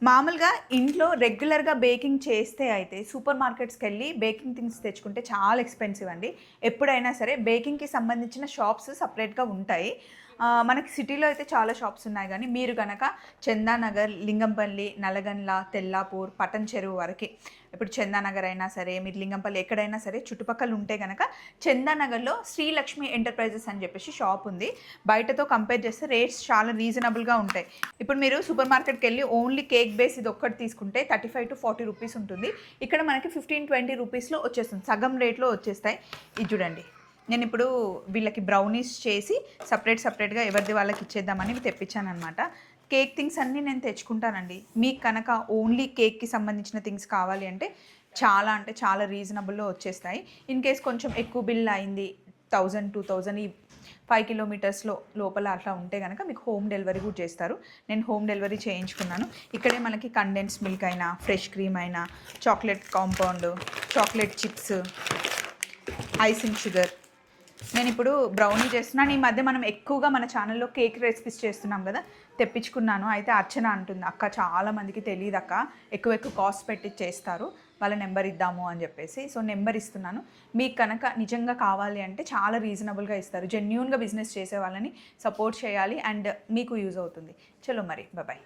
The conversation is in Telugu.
మామూలుగా ఇంట్లో రెగ్యులర్‌గా బేకింగ్ చేస్తే అయితే సూపర్ మార్కెట్స్‌కెళ్ళి బేకింగ్ థింగ్స్ తెచ్చుకుంటే చాలా ఎక్స్‌పెన్సివ్ అండి. ఎప్పుడైనా సరే బేకింగ్‌కి సంబంధించిన షాప్స్ సెపరేట్‌గా ఉంటాయి. మనకి సిటీలో అయితే చాలా షాప్స్ ఉన్నాయి గానీ, మీరు గనక చందానగర్, లింగంపల్లి, నల్లగండ్ల, తెల్లాపూర్, పటన్ చెరువు వరకి ఇప్పుడు చందానగర్ అయినా సరే, మీరు లింగంపల్లి ఎక్కడైనా సరే చుట్టుపక్కల ఉంటే గనక చందానగర్‌లో శ్రీలక్ష్మి ఎంటర్‌ప్రైజెస్ అని చెప్పేసి షాప్ ఉంది. బయటతో కంపేర్ చేస్తే రేట్స్ చాలా రీజనబుల్‌గా ఉంటాయి. ఇప్పుడు మీరు సూపర్ మార్కెట్‌కెళ్ళి ఓన్లీ కేక్ బేస్ ఇదొక్కటి తీసుకుంటే 35-40 రూపీస్ ఉంటుంది. ఇక్కడ మనకి 15-20 రూపీస్‌లో వచ్చేస్తుంది. సగం రేట్‌లో వచ్చేస్తాయి. ఇది చూడండి. నేనిప్పుడు వీళ్ళకి బ్రౌనీస్ చేసి సెపరేట్‌గా ఎవరిది వాళ్ళకి ఇచ్చేద్దామని తెప్పించాననమాట. కేక్ థింగ్స్ అన్నీ నేను తెచ్చుకుంటానండి. మీకు కనుక ఓన్లీ కేక్‌కి సంబంధించిన థింగ్స్ కావాలి అంటే అంటే చాలా రీజనబుల్‌లో వచ్చేస్తాయి. ఇన్ కేస్ కొంచెం ఎక్కువ బిల్ అయింది 1000, 2000 ఈ 5 కిలోమీటర్స్‌లో లోపల అట్లా ఉంటే గనక మీకు హోమ్ డెలివరీ కూడా చేస్తారు. నేను హోమ్ డెలివరీ చేయించుకున్నాను. ఇక్కడే మనకి కండెన్స్ మిల్క్ అయినా, ఫ్రెష్ క్రీమ్ అయినా, chocolate compound, chocolate chips, icing sugar. నేనిప్పుడు బ్రౌనీ చేస్తున్నాను. ఈ మధ్య మనం ఎక్కువగా మన ఛానల్‌లో కేక్ రెసిపీస్ చేస్తున్నాం కదా! తెప్పించుకున్నాను. అయితే అర్చన అంటుంది, "అక్క చాలా మందికి తెలీదక్క. ఎక్కువ కాస్ట్ పెట్టి చేస్తారు. వాళ్ళ నెంబర్ ఇద్దాము" అని చెప్పేసి. సో, నెంబర్ ఇస్తున్నాను. మీకు కనుక నిజంగా కావాలి అంటే చాలా రీజనబుల్‌గా ఇస్తారు. జెన్యూన్‌గా బిజినెస్ చేసే వాళ్ళని సపోర్ట్ చేయాలి అండ్ మీకు యూజ్ అవుతుంది. చలో మరి. బాయ్.